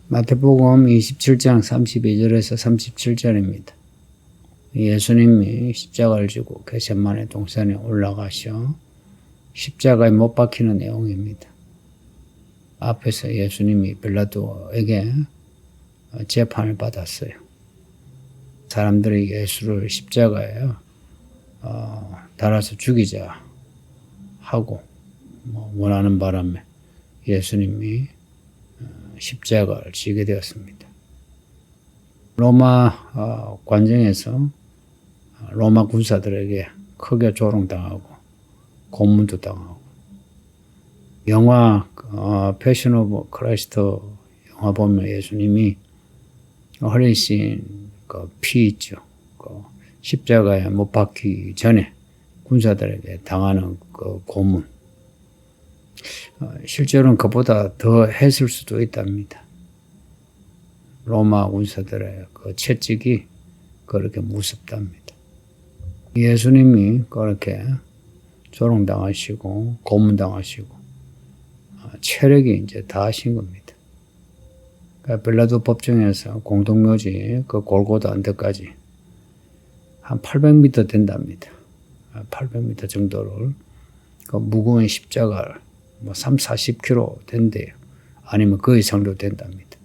마태복음 27장 32절에서 37절입니다. 예수님이 십자가를 지고 겟세마네 동산에 올라가셔 십자가에 못 박히는 내용입니다. 앞에서 예수님이 빌라도에게 재판을 받았어요. 사람들이 예수를 십자가에 달아서 죽이자 하고 원하는 바람에 예수님이 십자가를 지게 되었습니다. 로마 관정에서 로마 군사들에게 크게 조롱당하고 고문도 당하고 영화 패션 오브 크라이스트 영화 보면 예수님이 흘리신 그 피 있죠. 그 십자가에 못 박히기 전에 군사들에게 당하는 그 고문. 실제로는 그보다 더 했을 수도 있답니다. 로마 군사들의 그 채찍이 그렇게 무섭답니다. 예수님이 그렇게 조롱당하시고 고문당하시고 체력이 이제 다 하신 겁니다. 그러니까 빌라도 법정에서 공동묘지 그 골고다 언덕까지 한 800m 된답니다. 800m 정도를 그 무거운 십자가를 3, 40km 된대요. 아니면 그 이상도 된답니다.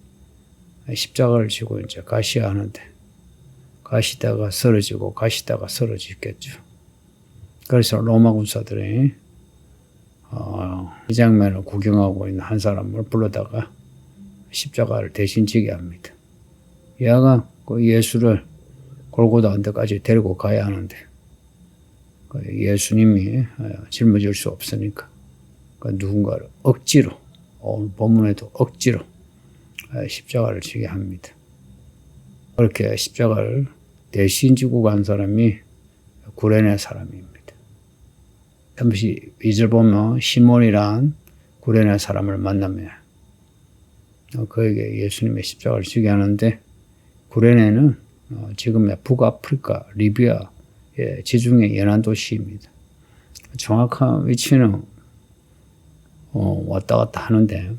십자가를 지고 이제 가셔야 하는데 가시다가 쓰러지고 가시다가 쓰러지겠죠. 그래서 로마 군사들이 이 장면을 구경하고 있는 한 사람을 불러다가 십자가를 대신 지게 합니다. 얘가 그 예수를 골고다 언덕까지 데리고 가야 하는데 예수님이 짊어질 수 없으니까 누군가를 억지로 오늘 본문에도 억지로 십자가를 지게 합니다. 그렇게 십자가를 대신 지고 간 사람이 구레네 사람입니다. 32절 보면 시몬이란 구레네 사람을 만나며 그에게 예수님의 십자가를 지게 하는데 구레네는 지금의 북아프리카 리비아의 지중해 연안 도시입니다. 정확한 위치는 왔다 갔다 하는데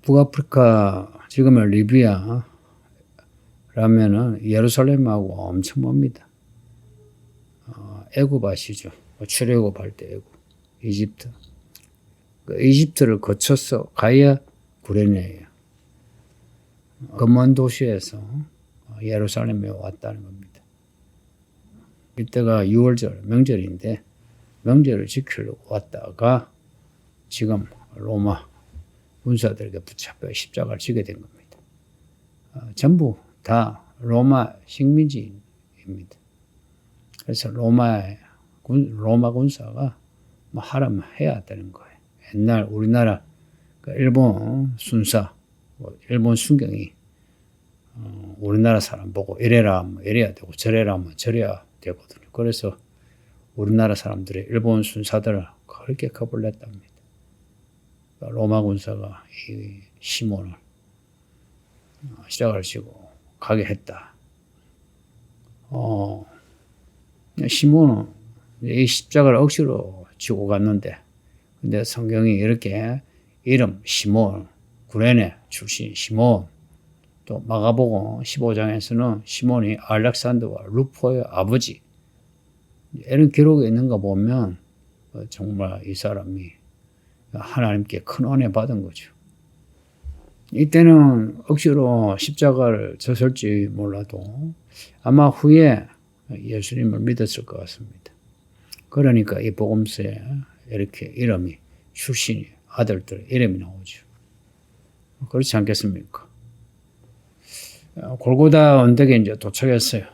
북아프리카 지금의 리비아라면은 예루살렘하고 엄청 멉니다. 애굽 아시죠? 출애굽할 때 애굽, 이집트. 그 이집트를 거쳐서 가야 구레네예요. 그 먼 도시에서 예루살렘에 왔다는 겁니다. 이때가 6월절 명절인데 명절을 지키려고 왔다가 지금 로마 군사들에게 붙잡혀 십자가를 지게 된 겁니다. 전부 다 로마 식민지입니다. 그래서 로마 군사가 하라면 해야 되는 거예요. 옛날 우리나라 일본 순사, 일본 순경이 우리나라 사람 보고 이래라 하면 이래야 되고 저래라 하면 저래야 되거든요. 그래서 우리나라 사람들이 일본 순사들을 그렇게 겁을 냈답니다. 로마 군사가 이 시몬을 십자가를 지고 가게 했다. 시몬은 이 십자가를 억지로 지고 갔는데 근데 성경이 이렇게 이름 시몬, 구레네 출신 시몬, 또 마가복음 15장에서는 시몬이 알렉산더와 루포의 아버지 이런 기록이 있는 거 보면 정말 이 사람이 하나님께 큰 은혜 받은 거죠. 이때는 억지로 십자가를 졌을지 몰라도 아마 후에 예수님을 믿었을 것 같습니다. 그러니까 이 복음서에 이렇게 이름이 출신이 아들들 이름이 나오죠. 그렇지 않겠습니까? 골고다 언덕에 이제 도착했어요.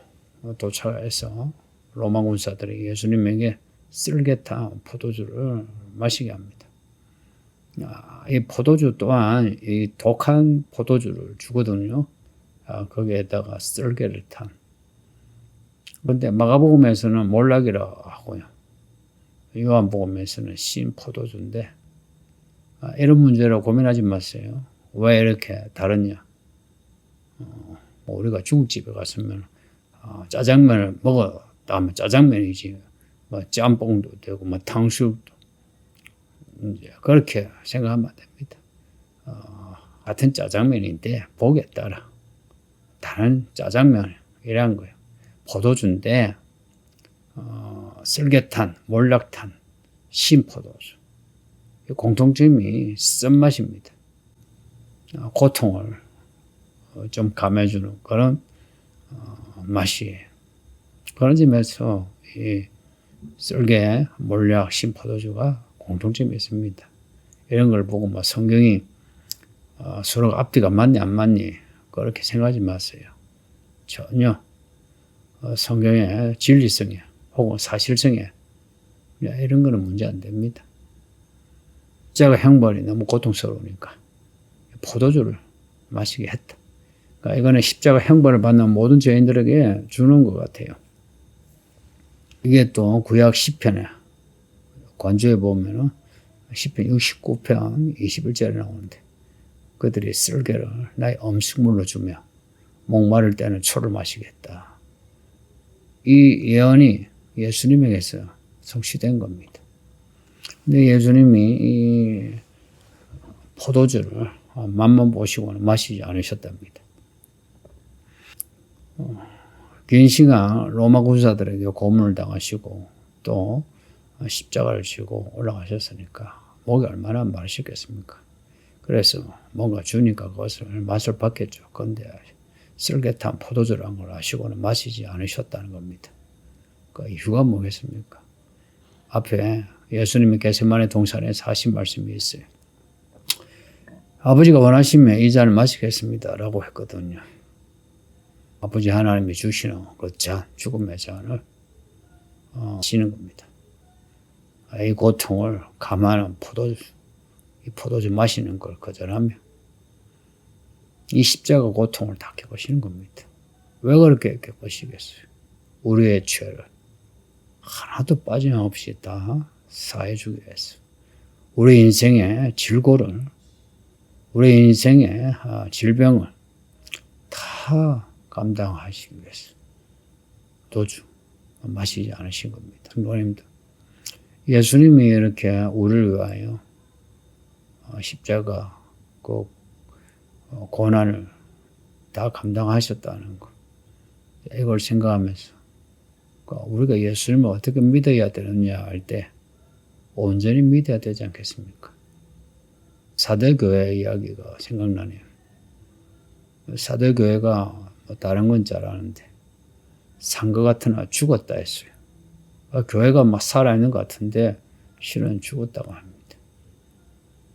도착해서 로마 군사들이 예수님에게 쓸개탄 포도주를 마시게 합니다. 이 포도주 또한 이 독한 포도주를 주거든요. 거기에다가 쓸개를 탄. 그런데 마가복음에서는 몰락이라고 하고요. 요한복음에서는 신 포도주인데 이런 문제로 고민하지 마세요. 왜 이렇게 다르냐? 우리가 중국집에 갔으면 짜장면을 먹었다면 짜장면이지 짬뽕도 되고 탕수육도 이제 그렇게 생각하면 안 됩니다. 같은 짜장면인데 복에 따라 다른 짜장면이란 거예요. 포도주인데 쓸개탄, 몰락탄, 신포도주. 공통점이 쓴맛입니다. 고통을 좀 감해주는 그런 맛이에요. 그런 점에서 이 쓸개, 몰락, 신포도주가 공통점이 있습니다. 이런 걸 보고 뭐 성경이 서로 앞뒤가 맞니 안 맞니 그렇게 생각하지 마세요. 전혀 성경의 진리성에 혹은 사실성에 이런 거는 문제 안 됩니다. 십자가 형벌이 너무 고통스러우니까 포도주를 마시게 했다. 그러니까 이거는 십자가 형벌을 받는 모든 죄인들에게 주는 것 같아요. 이게 또 구약 10편에 관조에 보면은 10편 69편 21절에 나오는데 그들이 쓸개를 나의 음식물로 주며 목마를 때는 초를 마시겠다. 이 예언이 예수님에게서 성취된 겁니다. 근데 예수님이 이 포도주를 맛만 보시고는 마시지 않으셨답니다. 긴 시간 로마 군사들에게 고문을 당하시고 또 십자가를 지고 올라가셨으니까 목이 얼마나 마르셨겠습니까? 그래서 뭔가 주니까 그것을 맛을 봤겠죠. 그런데 쓸개탄 포도주라는 걸 아시고는 마시지 않으셨다는 겁니다. 그 이유가 뭐겠습니까? 앞에 예수님이 겟세마네 동산에서 하신 말씀이 있어요. 아버지가 원하시면 이 잔을 마시겠습니다 라고 했거든요. 아버지 하나님이 주시는 그 잔, 죽음의 잔을 마시는 겁니다. 이 고통을 감하는 포도주, 이 포도주 마시는 걸 거절하며 이 십자가 고통을 다 겪으시는 겁니다. 왜 그렇게 겪으시겠어요? 우리의 죄를 하나도 빠짐없이 다 사해주기 위해서 우리 인생의 질고를 우리 인생의 질병을 다 감당하시기 위해서 도주 마시지 않으신 겁니다. 성도님들, 예수님이 이렇게 우리를 위하여 십자가 그 고난을 다 감당하셨다는 것, 이걸 생각하면서 우리가 예수님을 어떻게 믿어야 되느냐 할 때 온전히 믿어야 되지 않겠습니까? 사도교회 이야기가 생각나네요. 사도교회가 뭐 다른 건 잘 아는데 산 것 같으나 죽었다 했어요. 교회가 막 살아있는 것 같은데 실은 죽었다고 합니다.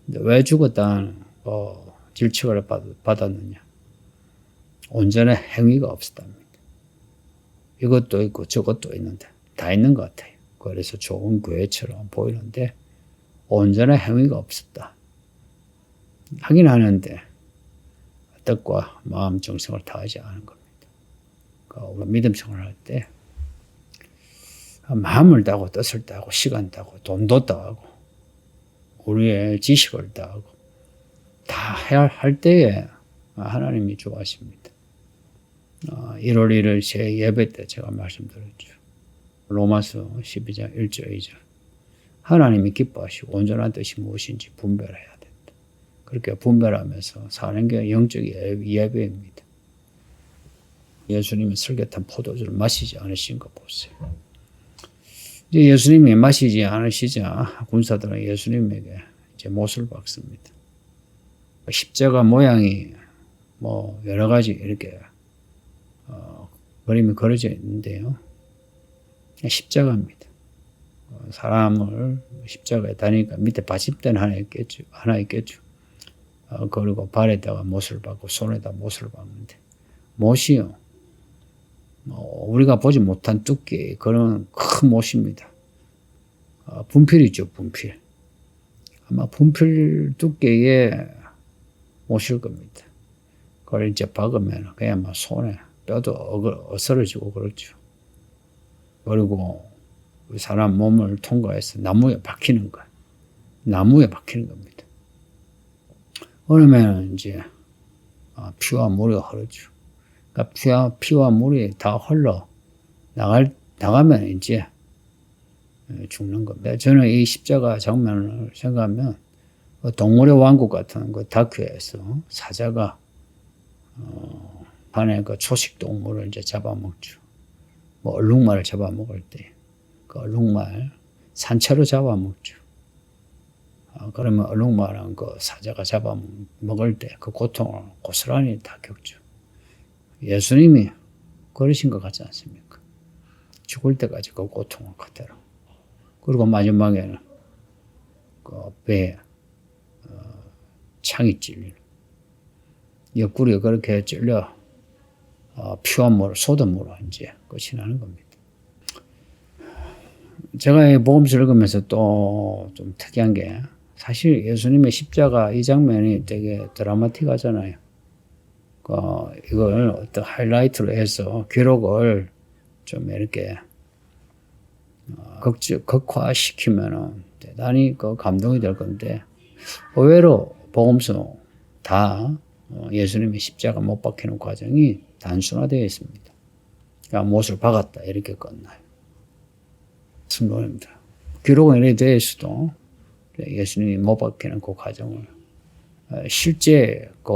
근데 왜 죽었다는 질책을 받았느냐? 온전한 행위가 없었답니다. 이것도 있고 저것도 있는데 다 있는 것 같아요. 그래서 좋은 교회처럼 보이는데 온전한 행위가 없었다. 하긴 하는데 뜻과 마음 정성을 다하지 않은 겁니다. 우리가 믿음 생활을 할 때 마음을 다하고 뜻을 다하고 시간 다하고 돈도 다하고 우리의 지식을 다하고 다 해야 할 때에 하나님이 좋아하십니다. 1월 1일 제 예배 때 제가 말씀드렸죠. 로마서 12장 1절 2절 하나님이 기뻐하시고 온전한 뜻이 무엇인지 분별해야 된다. 그렇게 분별하면서 사는 게 영적 예배입니다. 예수님이 설계탄 포도주를 마시지 않으신 거 보세요. 이제 예수님이 마시지 않으시자 군사들은 예수님에게 이제 못을 박습니다. 십자가 모양이 뭐 여러 가지 이렇게 그림이 그려져 있는데요. 십자가입니다. 사람을 십자가에 다니까 밑에 받침대는 하나 있겠죠. 그리고 발에다가 못을 박고 손에다 못을 박는데 못이요. 우리가 보지 못한 두께 그런 큰 못입니다. 분필이죠, 분필. 아마 분필 두께의 못일 겁니다. 그걸 이제 박으면 그냥 막 손에 뼈도 어스러지고 그렇죠. 그리고 사람 몸을 통과해서 나무에 박히는 거예요. 나무에 박히는 겁니다. 그러면 이제 피와 물이 흐르죠. 그러니까 피와 물이 다 흘러 나가면 이제 죽는 겁니다. 저는 이 십자가 장면을 생각하면 동물의 왕국 같은 그 다큐에서 사자가 판에 그 초식 동물을 이제 잡아먹죠. 뭐 얼룩말을 잡아먹을 때 그 얼룩말 산채로 잡아먹죠. 그러면 얼룩말은 그 사자가 잡아먹을 때 그 고통을 고스란히 다 겪죠. 예수님이 그러신 것 같지 않습니까? 죽을 때까지 그 고통을 그대로. 그리고 마지막에는 그 배에 창이 찔리는 옆구리가 그렇게 찔려 피와 소돔으로 이제 끝이 나는 겁니다. 제가 이 복음서 읽으면서 또 좀 특이한 게 사실 예수님의 십자가 이 장면이 되게 드라마틱하잖아요. 이걸 어떤 하이라이트로 해서 기록을 좀 이렇게 극화시키면은 대단히 그 감동이 될 건데 의외로 복음서 다 예수님의 십자가 못 박히는 과정이 단순화되어 있습니다. 그러니까 못을 박았다 이렇게 끝나요. 순간입니다. 기록은 이렇게 되어 있어도 예수님이 못 박히는 그 과정을 실제 그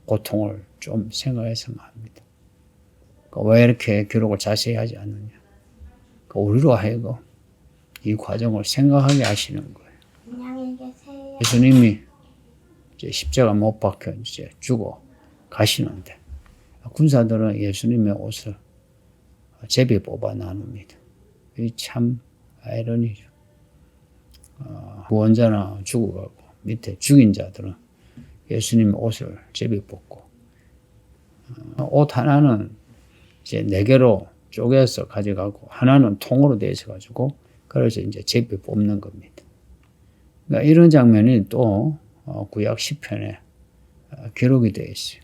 고통을 좀 생각했으면 합니다. 왜 이렇게 기록을 자세히 하지 않느냐. 우리로 하여금 이 과정을 생각하게 하시는 거예요. 안녕히 계세요. 예수님이 이제 십자가 못 박혀 이제 죽어 가시는데 군사들은 예수님의 옷을 제비 뽑아 나눕니다. 이 참 아이러니죠. 구원자나 죽어가고 밑에 죽인 자들은 예수님의 옷을 제비 뽑고 옷 하나는 이제 4개로 쪼개서 가져가고 하나는 통으로 되어 있어 가지고 그래서 이제 제비 뽑는 겁니다. 그러니까 이런 장면이 또 구약 시편에 기록이 되어 있어요.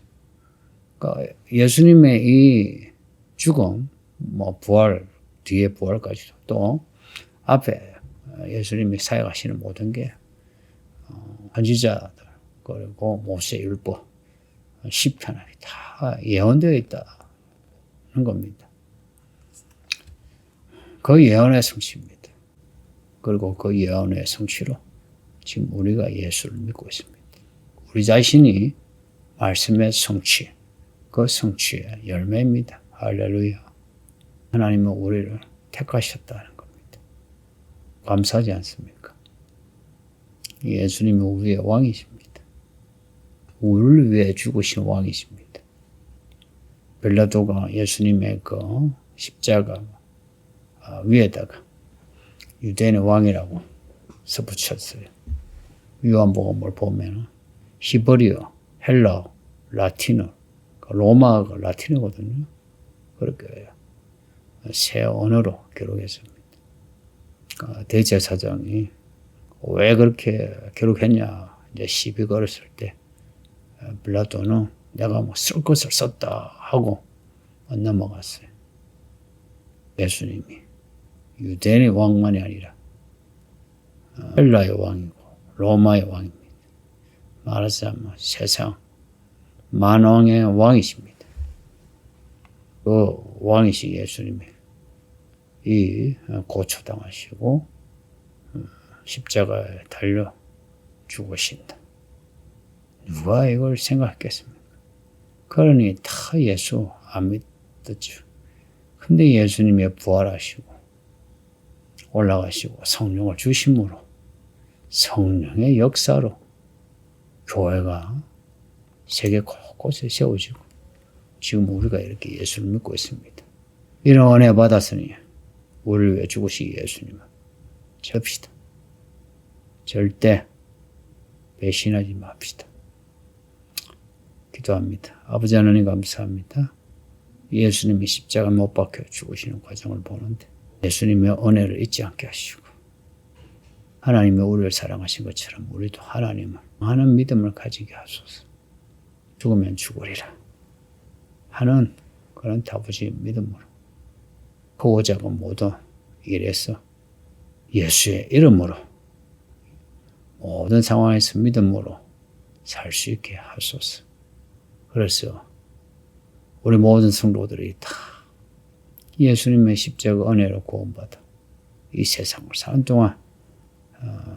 그러니까 예수님의 이 죽음, 뭐 부활, 뒤에 부활까지도 또 앞에 예수님이 사역하시는 모든 게 선지자들 그리고 모세 율법, 시편에 다 예언되어 있다는 겁니다. 그 예언의 성취입니다. 그리고 그 예언의 성취로 지금 우리가 예수를 믿고 있습니다. 우리 자신이 말씀의 성취, 그 성취의 열매입니다. 할렐루야. 하나님은 우리를 택하셨다는 겁니다. 감사하지 않습니까? 예수님이 우리의 왕이십니다. 우리를 위해 죽으신 왕이십니다. 빌라도가 예수님의 그 십자가 위에다가 유대인의 왕이라고 써붙였어요. 요한복음을 보면 히브리어, 헬라어, 라틴어, 로마어가 라틴어거든요. 그렇게 세 언어로 기록했습니다. 대제사장이 왜 그렇게 기록했냐 이제 시비 걸었을 때 빌라도는 내가 뭐 쓸 것을 썼다 하고 넘어갔어요. 예수님이 유대인의 왕만이 아니라 헬라의 왕이고 로마의 왕입니다. 말하자면 세상 만왕의 왕이십니다. 그 왕이신 예수님이 이 고초당하시고 십자가에 달려 죽으신다. 누가 이걸 생각했겠습니까? 그러니 다 예수 안 믿었죠. 근데 예수님이 부활하시고 올라가시고 성령을 주심으로 성령의 역사로 교회가 세계 곳곳에 세워지고 지금 우리가 이렇게 예수를 믿고 있습니다. 이런 은혜 받았으니 우리를 위해 죽으시기 예수님은 접시다. 절대 배신하지 맙시다. 기도합니다. 아버지 하나님 감사합니다. 예수님이 십자가 못 박혀 죽으시는 과정을 보는데 예수님의 은혜를 잊지 않게 하시고 하나님이 우리를 사랑하신 것처럼 우리도 하나님을 많은 믿음을 가지게 하소서. 죽으면 죽으리라 하는 그런 다부지 믿음으로 그 오작은 모두 이래서 예수의 이름으로 모든 상황에서 믿음으로 살 수 있게 하소서. 그래서 우리 모든 성도들이 다 예수님의 십자가 은혜로 구원받아 이 세상을 사는 동안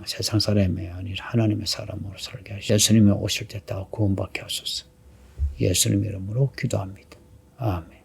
세상 사람이 아니라 하나님의 사람으로 살게 하시고 예수님이 오실 때 다 구원받게 하소서. 예수님 이름으로 기도합니다. 아멘.